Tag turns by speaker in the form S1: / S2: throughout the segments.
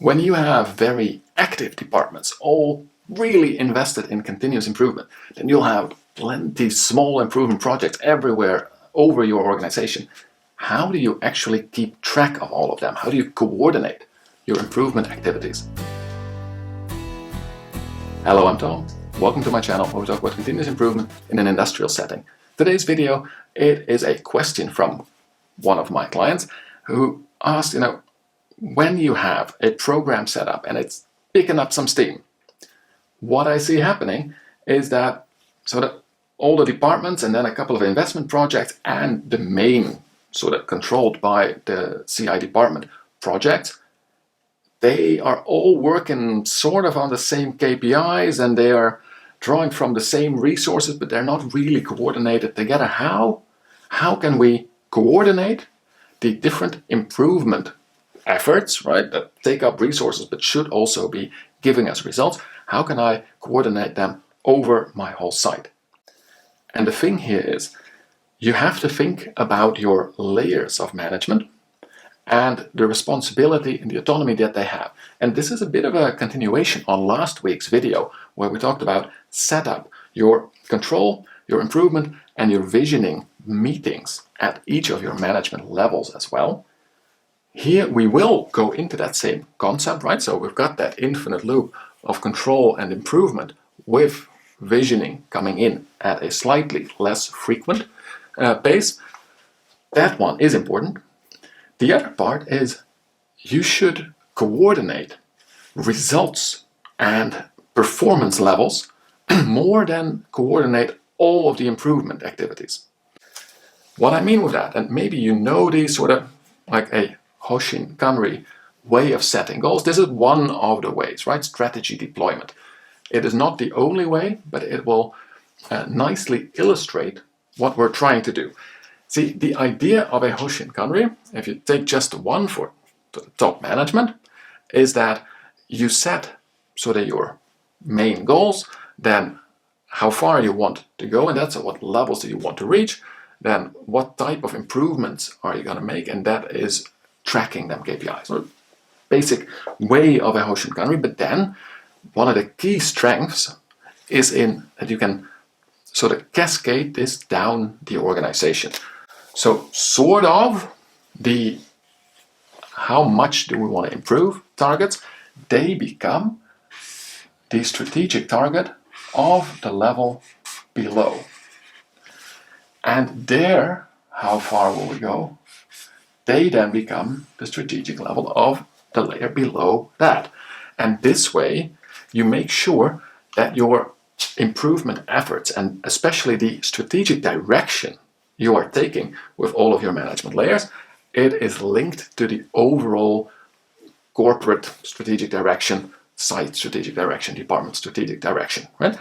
S1: When you have very active departments, all really invested in continuous improvement, then you'll have plenty small improvement projects everywhere over your organization. How do you actually keep track of all of them? How do you coordinate your improvement activities? Hello, I'm Tom. Welcome to my channel where we talk about continuous improvement in an industrial setting. Today's video, it is a question from one of my clients who asked, when you have a program set up and it's picking up some steam, what I see happening is that all the departments and then a couple of investment projects and the main controlled by the CI department projects, they are all working on the same KPIs and they are drawing from the same resources, but they're not really coordinated together. How can we coordinate the different improvement efforts, right, that take up resources but should also be giving us results? How can I coordinate them over my whole site? And the thing here is, you have to think about your layers of management and the responsibility and the autonomy that they have. And this is a bit of a continuation on last week's video where we talked about set up your control, your improvement, and your visioning meetings at each of your management levels as well. Here we will go into that same concept, right? So we've got that infinite loop of control and improvement with visioning coming in at a slightly less frequent pace. That one is important. The other part is you should coordinate results and performance levels more than coordinate all of the improvement activities. What I mean with that, and maybe you know these like a Hoshin Kanri way of setting goals. This is one of the ways, right? Strategy deployment. It is not the only way, but it will nicely illustrate what we're trying to do. See, the idea of a Hoshin Kanri, if you take just one for the top management, is that you set your main goals, then how far you want to go, and that's what levels do you want to reach, then what type of improvements are you going to make, and that is tracking them KPIs, or basic way of a Hoshin Kanri. But then one of the key strengths is in that you can cascade this down the organization. So the how much do we want to improve targets, they become the strategic target of the level below. And there, how far will we go? They then become the strategic level of the layer below that. And this way, you make sure that your improvement efforts, and especially the strategic direction you are taking with all of your management layers, it is linked to the overall corporate strategic direction, site strategic direction, department strategic direction, right?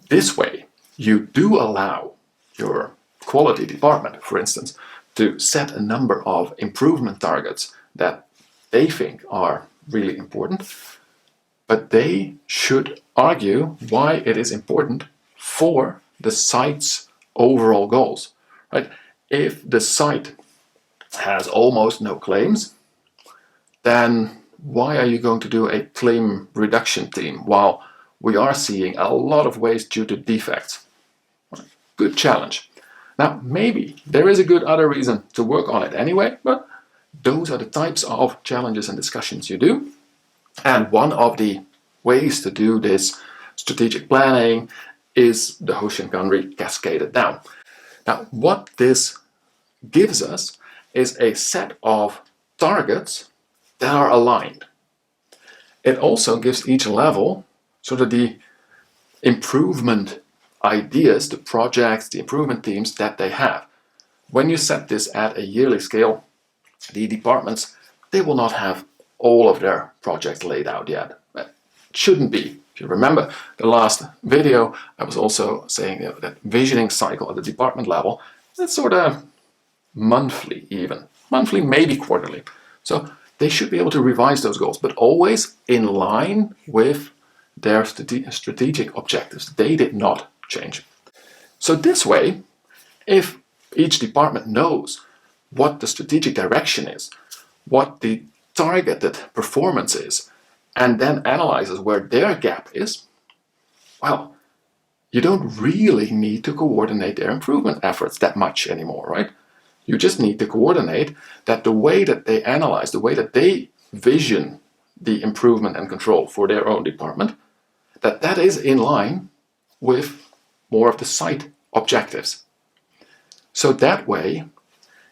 S1: This way, you do allow your quality department, for instance, to set a number of improvement targets that they think are really important, but they should argue why it is important for the site's overall goals, right? If the site has almost no claims, then why are you going to do a claim reduction team while we are seeing a lot of waste due to defects? Good challenge. Now, maybe there is a good other reason to work on it anyway, but those are the types of challenges and discussions you do. And one of the ways to do this strategic planning is the Hoshin Kanri cascaded down. Now, what this gives us is a set of targets that are aligned. It also gives each level the improvement ideas, the projects, the improvement teams that they have. When you set this at a yearly scale, the departments, they will not have all of their projects laid out yet. It shouldn't be. If you remember the last video, I was also saying that visioning cycle at the department level, that's monthly even. Monthly, maybe quarterly. So they should be able to revise those goals, but always in line with their strategic objectives. They did not change. So this way, if each department knows what the strategic direction is, what the targeted performance is, and then analyzes where their gap is, well, you don't really need to coordinate their improvement efforts that much anymore, right? You just need to coordinate that the way that they analyze, the way that they vision the improvement and control for their own department, that is in line with more of the site objectives. So that way,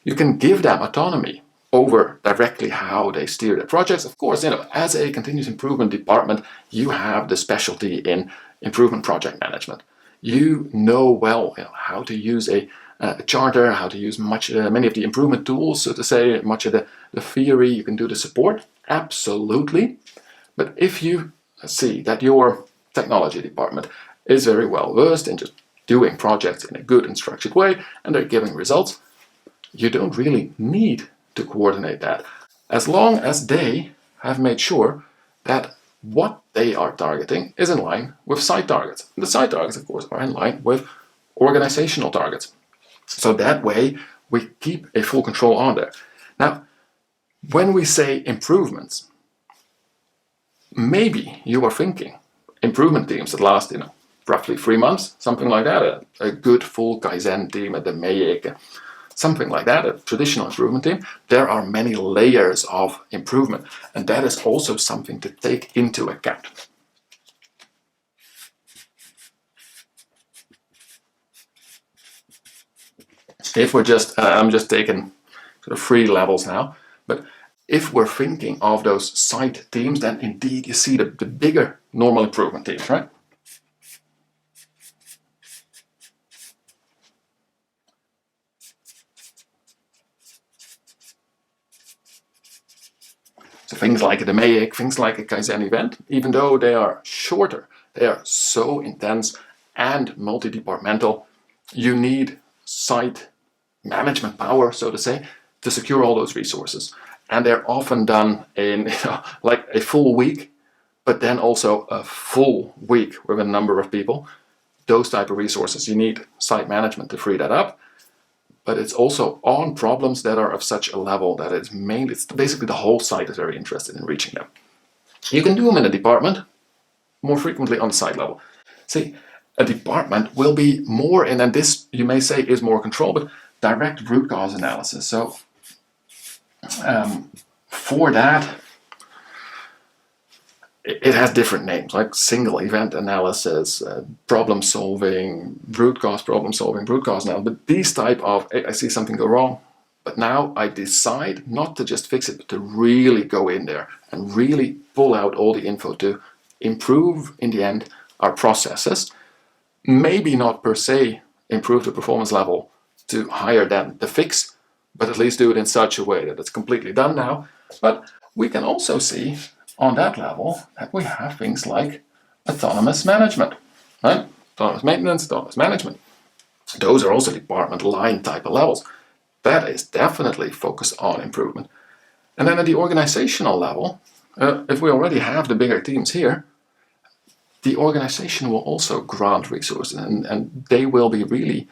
S1: you can give them autonomy over directly how they steer their projects. Of course, as a continuous improvement department, you have the specialty in improvement project management. You know well how to use a charter, how to use many of the improvement tools, so to say, much of the theory. You can do the support, absolutely. But if you see that your technology department is very well versed in just doing projects in a good and structured way, and they're giving results, you don't really need to coordinate that, as long as they have made sure that what they are targeting is in line with site targets. And the site targets, of course, are in line with organizational targets. So that way, we keep a full control on there. Now, when we say improvements, maybe you are thinking improvement teams that last, roughly 3 months, something like that, a good full Kaizen team at the MAIC, something like that, a traditional improvement team. There are many layers of improvement, and that is also something to take into account. If we're I'm just taking sort of 3 levels now, but if we're thinking of those site teams, then indeed you see the bigger normal improvement teams, right? So things like the MAIC, things like a Kaizen event, even though they are shorter, they are so intense and multi-departmental, you need site management power, so to say, to secure all those resources. And they're often done in like a full week, but then also a full week with a number of people. Those type of resources, you need site management to free that up. But it's also on problems that are of such a level that it's basically the whole site is very interested in reaching them. You can do them in a department, more frequently on the site level. See, a department will be more in, and this you may say is more control, but direct root cause analysis. So for that, it has different names, like single event analysis, problem solving, root cause problem solving, root cause analysis. But these type of, I see something go wrong, but now I decide not to just fix it, but to really go in there and really pull out all the info to improve, in the end, our processes. Maybe not per se improve the performance level to higher than the fix, but at least do it in such a way that it's completely done now. But we can also see on that level that we have things like autonomous management, right? Autonomous maintenance, autonomous management. Those are also department line type of levels. That is definitely focused on improvement. And then at the organizational level, if we already have the bigger teams here, the organization will also grant resources, and they will be really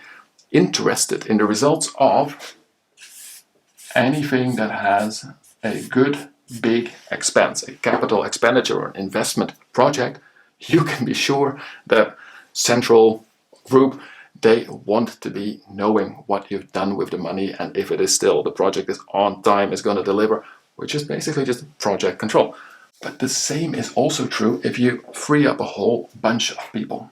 S1: interested in the results of anything that has a good big expense, a capital expenditure or an investment project. You can be sure that central group, they want to be knowing what you've done with the money, and if it is still, the project is on time, is going to deliver, which is basically just project control. But the same is also true if you free up a whole bunch of people.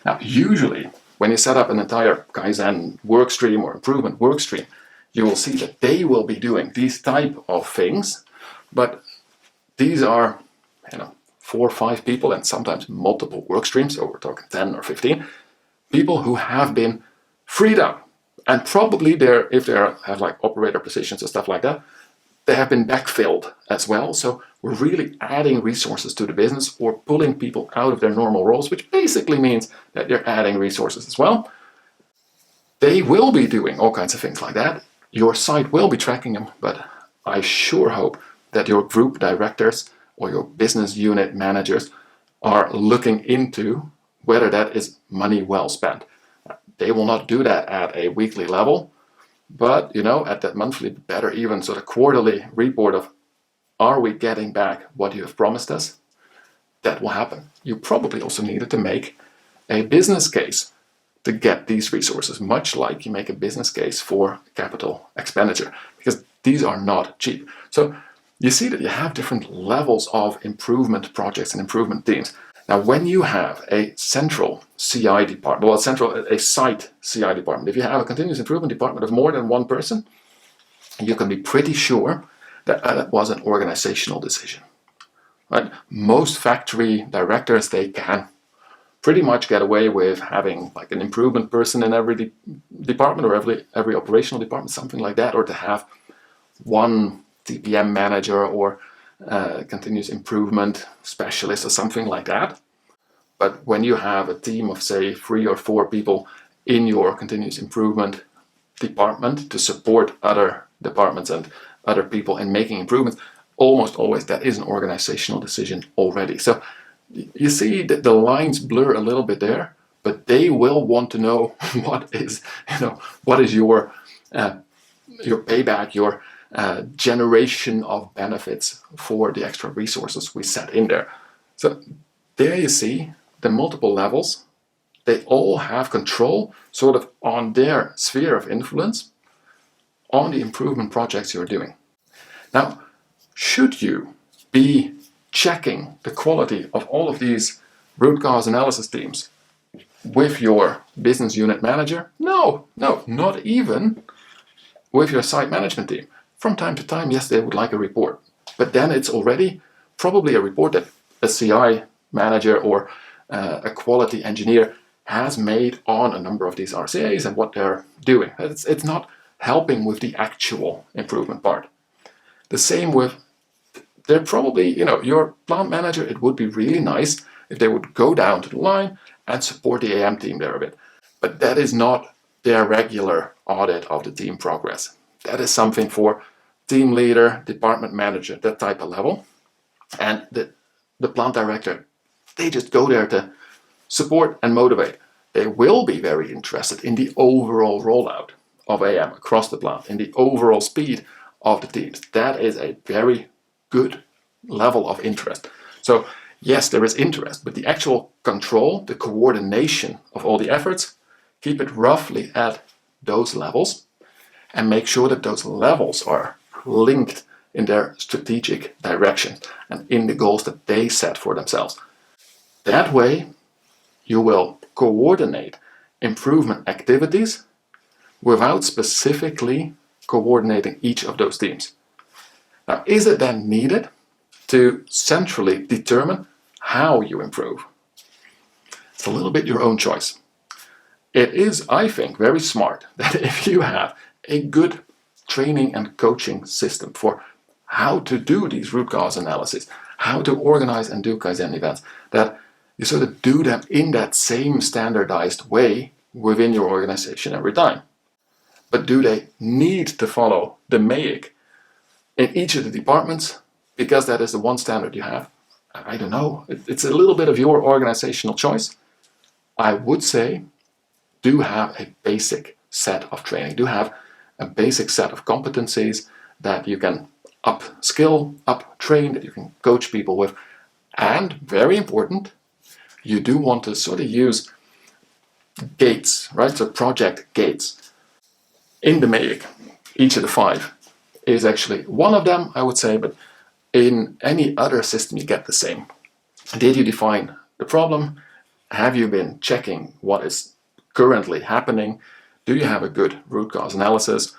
S1: Now, usually, when you set up an entire Kaizen workstream or improvement workstream, you will see that they will be doing these type of things, but these are 4 or 5 people and sometimes multiple workstreams, so we're talking 10 or 15 people who have been freed up, and probably if they have like operator positions and stuff like that, they have been backfilled as well. So we're really adding resources to the business or pulling people out of their normal roles, which basically means that you're adding resources as well. They will be doing all kinds of things like that. Your site will be tracking them, but I sure hope that your group directors or your business unit managers are looking into whether that is money well spent. They will not do that at a weekly level, but at that monthly, better even sort of quarterly report of, are we getting back what you have promised us? That will happen. You probably also needed to make a business case to get these resources, much like you make a business case for capital expenditure, because these are not cheap. So you see that you have different levels of improvement projects and improvement teams. Now, when you have a central CI department, a site CI department, if you have a continuous improvement department of more than one person, you can be pretty sure that that was an organizational decision. Right? Most factory directors, they can pretty much get away with having like an improvement person in every department, or every operational department, something like that, or to have one TPM manager or continuous improvement specialist or something like that. But when you have a team of, say, 3 or 4 people in your continuous improvement department to support other departments and other people in making improvements, almost always that is an organizational decision already. So you see that the lines blur a little bit there, but they will want to know what is your payback, your generation of benefits for the extra resources we set in there. So there you see the multiple levels. They all have control sort of on their sphere of influence on the improvement projects you're doing. Now, should you be checking the quality of all of these root cause analysis teams with your business unit manager? No, not even with your site management team. From time to time, yes, they would like a report, but then it's already probably a report that a CI manager or a quality engineer has made on a number of these RCAs and what they're doing. It's not helping with the actual improvement part. The same with, they're probably, your plant manager, it would be really nice if they would go down to the line and support the AM team there a bit. But that is not their regular audit of the team progress. That is something for team leader, department manager, that type of level. And the plant director, they just go there to support and motivate. They will be very interested in the overall rollout of AM across the plant, in the overall speed of the teams. That is a very good level of interest. So yes, there is interest, but the actual control, the coordination of all the efforts, keep it roughly at those levels and make sure that those levels are linked in their strategic direction and in the goals that they set for themselves. That way, you will coordinate improvement activities without specifically coordinating each of those teams. Now, is it then needed to centrally determine how you improve? It's a little bit your own choice. It is, I think, very smart that if you have a good training and coaching system for how to do these root cause analysis, how to organize and do Kaizen events, that you sort of do them in that same standardized way within your organization every time. But do they need to follow the MAIC in each of the departments because that is the one standard you have? I don't know. It's a little bit of your organizational choice. I would say do have a basic set of training. Do have a basic set of competencies that you can upskill, up-train, that you can coach people with. And very important, you do want to sort of use gates, right? So project gates. In the MAIC, each of the 5 is actually one of them, I would say, but in any other system you get the same. Did you define the problem? Have you been checking what is currently happening? Do you have a good root cause analysis?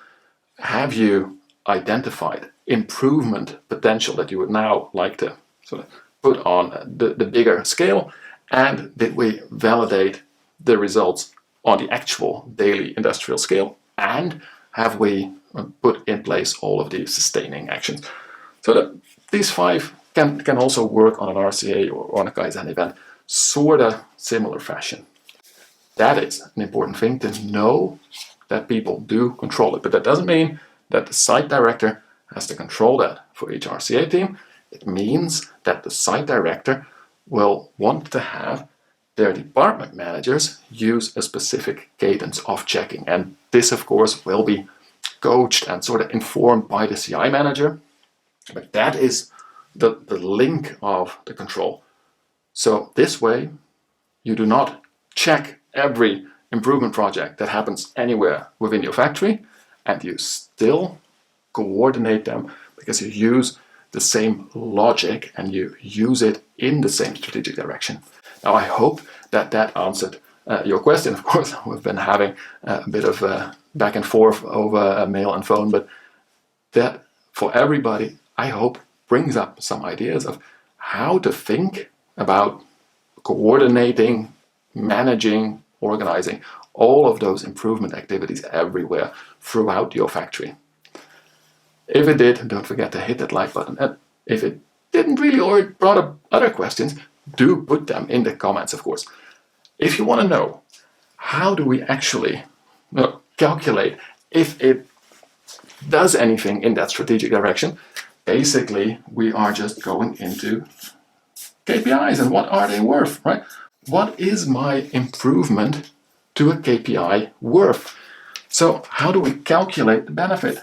S1: Have you identified improvement potential that you would now like to sort of put on the bigger scale? And did we validate the results on the actual daily industrial scale? And have we put in place all of these sustaining actions? So that these 5 can also work on an RCA or on a Kaizen event, sort of similar fashion. That is an important thing to know, that people do control it. But that doesn't mean that the site director has to control that for each RCA team. It means that the site director will want to have their department managers use a specific cadence of checking. And this, of course, will be coached and sort of informed by the CI manager. But that is the link of the control. So this way, you do not check every improvement project that happens anywhere within your factory, and you still coordinate them because you use the same logic and you use it in the same strategic direction. Now, I hope that answered your question. Of course, we've been having a bit of back and forth over mail and phone, but that for everybody, I hope, brings up some ideas of how to think about coordinating, managing, organizing all of those improvement activities everywhere throughout your factory. If it did, don't forget to hit that like button. And if it didn't really, or it brought up other questions, do put them in the comments, of course. If you want to know how do we actually calculate if it does anything in that strategic direction, basically we are just going into KPIs and what are they worth, right? What is my improvement to a KPI worth? So how do we calculate the benefit?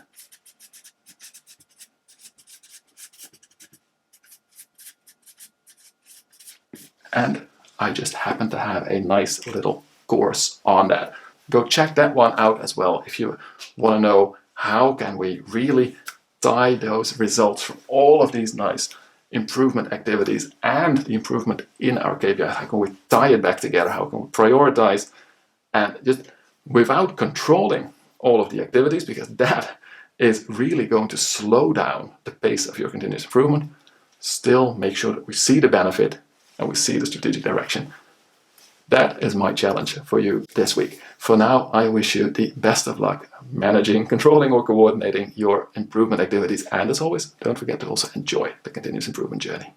S1: And I just happen to have a nice little course on that. Go check that one out as well if you want to know how can we really tie those results from all of these nice improvement activities and the improvement in our KPIs. How can we tie it back together? How can we prioritize? And just without controlling all of the activities, because that is really going to slow down the pace of your continuous improvement, still make sure that we see the benefit and we see the strategic direction. That is my challenge for you this week. For now, I wish you the best of luck managing, controlling, or coordinating your improvement activities. And as always, don't forget to also enjoy the continuous improvement journey.